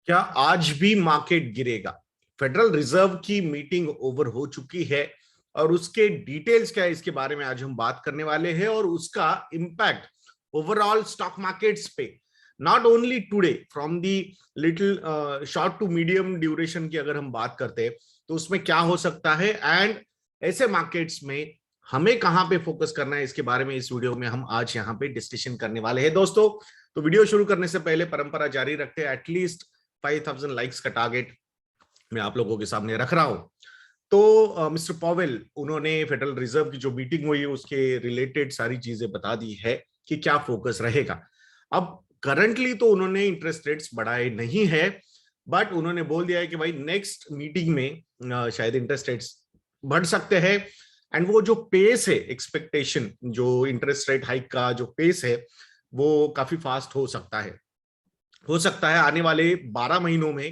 क्या आज भी मार्केट गिरेगा? फेडरल रिजर्व की मीटिंग ओवर हो चुकी है और उसके डिटेल्स क्या है इसके बारे में आज हम बात करने वाले हैं और उसका इम्पैक्ट ओवरऑल स्टॉक मार्केट्स पे, not only today, from the little short to medium duration की अगर हम बात करते हैं तो उसमें क्या हो सकता है एंड ऐसे मार्केट्स में हमें कहां पे फोकस करना है इसके बारे में इस वीडियो में हम आज यहाँ पे डिस्कशन करने वाले हैं दोस्तों। तो वीडियो शुरू करने से पहले परंपरा जारी रखते हैं, एटलीस्ट 5000 लाइक्स का टारगेट मैं आप लोगों के सामने रख रहा हूं। तो मिस्टर पॉवेल उन्होंने फेडरल रिजर्व की जो मीटिंग हुई उसके रिलेटेड सारी चीजें बता दी है कि क्या फोकस रहेगा। अब करंटली तो उन्होंने इंटरेस्ट रेट्स बढ़ाए नहीं है, बट उन्होंने बोल दिया है कि भाई नेक्स्ट मीटिंग में शायद इंटरेस्ट रेट्स बढ़ सकते हैं। एंड वो जो पेस है, एक्सपेक्टेशन जो इंटरेस्ट रेट हाइक का जो पेस है वो काफी फास्ट हो सकता है आने वाले 12 महीनों में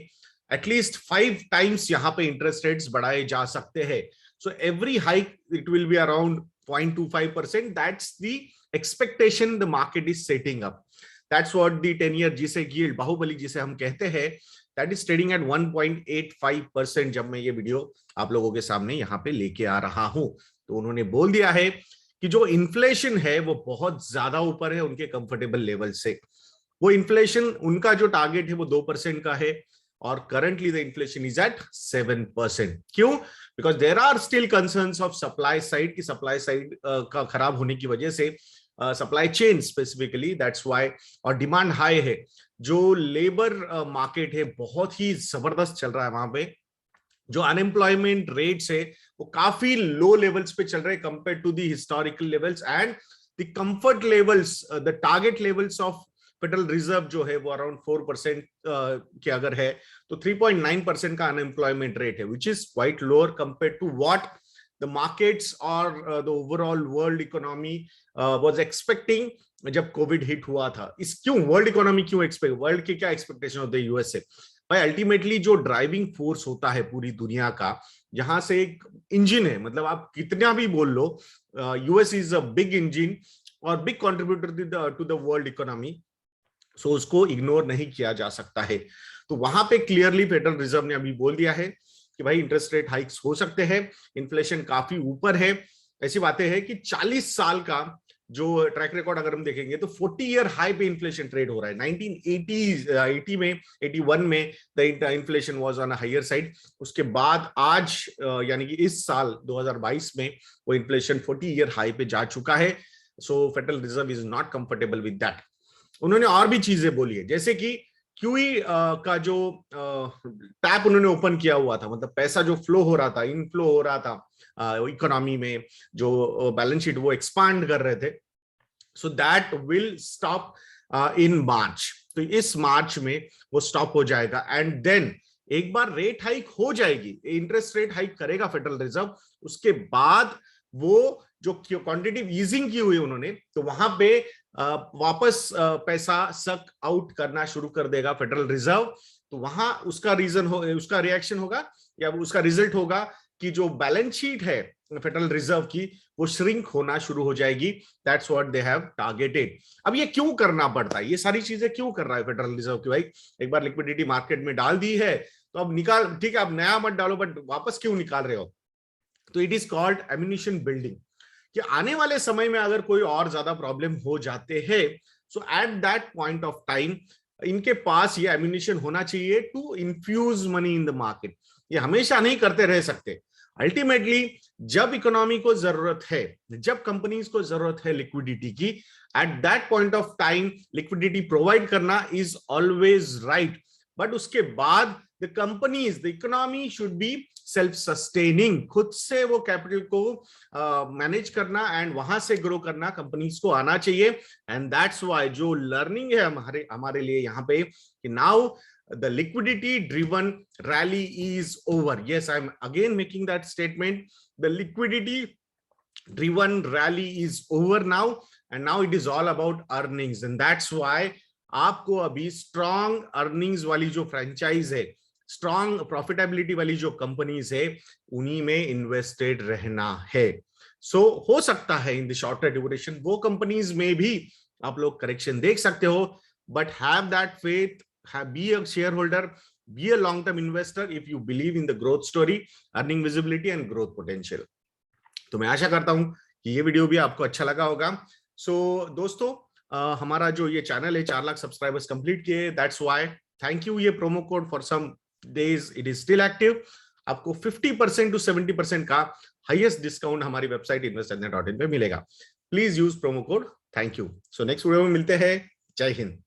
एटलीस्ट 5 टाइम्स यहाँ पे इंटरेस्ट रेट्स बढ़ाए जा सकते हैं। So every hike it will be around 0.25%. That's the expectation the market is setting up. That's what the 10 year जिसे यील्ड बाहुबली जिसे हम कहते हैं, दैट इज ट्रेडिंग एट 1.85% जब मैं ये वीडियो आप लोगों के सामने यहाँ पे लेके आ रहा हूं। तो उन्होंने बोल दिया है कि जो इन्फ्लेशन है वो बहुत ज्यादा ऊपर है उनके कंफर्टेबल लेवल से। वो इन्फ्लेशन उनका जो टारगेट है वो 2% का है और currently the inflation is at 7%। क्यों? Because there are still concerns of supply side की सप्लाई साइड का खराब होने की वजह से supply chain specifically, that's why. और डिमांड हाई है, जो लेबर मार्केट है बहुत ही जबरदस्त चल रहा है वहां पे। जो अनएम्प्लॉयमेंट रेट्स है वो काफी लो लेवल्स पे चल रहे हैं compare to the historical levels and the comfort levels, the target levels of federal reserve जो है वो अराउंड 4% के अगर है तो 3.9% का अनएम्प्लॉयमेंट रेट है, which is quite lower compare to what the markets और the overall world economy was expecting जब कोविड हिट हुआ था। इस क्यों वर्ल्ड इकोनॉमी क्यों एक्सपेक्ट, वर्ल्ड के क्या एक्सपेक्टेशन होते हैं यूएस से? भाई अल्टीमेटली जो ड्राइविंग फोर्स होता है पूरी दुनिया का, जहां से एक इंजन है, मतलब आप कितना भी बोल लो, US is a big engine और big contributor to the world economy. So उसको इग्नोर नहीं किया जा सकता है। तो वहां पे क्लियरली फेडरल रिजर्व ने अभी बोल दिया है कि भाई इंटरेस्ट रेट हाइक्स हो सकते हैं, इन्फ्लेशन काफी ऊपर है। ऐसी बातें हैं कि 40 साल का जो ट्रैक रिकॉर्ड अगर हम देखेंगे तो 40 ईयर हाई पे इन्फ्लेशन ट्रेड हो रहा है। 1980 में 81 में the inflation was on a higher side. उसके बाद आज यानी कि इस साल 2022 में वो इन्फ्लेशन 40 ईयर हाई पे जा चुका है। So Federal Reserve is not comfortable with that. उन्होंने और भी चीजें बोली है, जैसे कि क्यूई का जो टैप उन्होंने ओपन किया हुआ था, मतलब पैसा जो फ्लो हो रहा था, इनफ्लो हो रहा था इकोनॉमी में, जो बैलेंस शीट वो एक्सपांड कर रहे थे, so that will stop in March. तो इस मार्च में वो स्टॉप हो जाएगा एंड देन एक बार रेट हाइक हो जाएगी, इंटरेस्ट रेट हाइक करेगा फेडरल रिजर्व, उसके बाद वो जो क्वांटिटेटिव ईजिंग की हुई उन्होंने, तो वहां पे वापस पैसा सक आउट करना शुरू कर देगा फेडरल रिजर्व। तो वहां उसका रीजन हो, उसका रिएक्शन होगा या उसका रिजल्ट होगा कि जो बैलेंस शीट है फेडरल रिजर्व की वो श्रिंक होना शुरू हो जाएगी। That's what they have targeted. अब ये क्यों करना पड़ता है, ये सारी चीजें क्यों कर रहा है फेडरल रिजर्व की? भाई एक बार लिक्विडिटी मार्केट में डाल दी है तो अब निकाल, ठीक है, अब नया मत डालो, बट वापस क्यों निकाल रहे हो? तो it is called ammunition building, कि आने वाले समय में अगर कोई और ज्यादा प्रॉब्लम हो जाते हैं, so at that point of time इनके पास ये एम्यूनिशन होना चाहिए to infuse money in the market. ये हमेशा नहीं करते रह सकते। अल्टीमेटली जब इकोनॉमी को जरूरत है, जब कंपनीज को जरूरत है लिक्विडिटी की, eight that point of time liquidity provide करना इज ऑलवेज राइट। बट उसके बाद the companies, the economy should be self sustaining, खुद से वो कैपिटल को मैनेज करना एंड वहां से ग्रो करना कंपनीज को आना चाहिए। एंड दैट्स व्हाई जो लर्निंग है हमारे लिए यहाँ पे कि now the liquidity driven rally is over. Yes, I'm again making that statement. The liquidity driven rally is over now and now it is all about earnings, and that's why आपको अभी strong earnings वाली जो franchise है, strong profitability वाली जो companies है, उन्हीं में इन्वेस्टेड रहना है। सो हो सकता है इन द शॉर्टर ड्यूरेशन वो कंपनीज में भी आप लोग करेक्शन देख सकते हो, but have that faith, be a shareholder, be a long term investor if you believe in the growth story, earning visibility and growth potential. तो मैं आशा करता हूं कि ये वीडियो भी आपको अच्छा लगा होगा. सो दोस्तों, हमारा जो ये चैनल है 4 लाख सब्सक्राइबर्स कंप्लीट किए, दैट्स व्हाई. Thank you. ये promo code for some days it is still active. आपको 50% to 70% का हाईएस्ट डिस्काउंट हमारी वेबसाइट investornet.in पे मिलेगा. Please use promo code. Thank you. So next video में मिलते हैं. जय हिंद.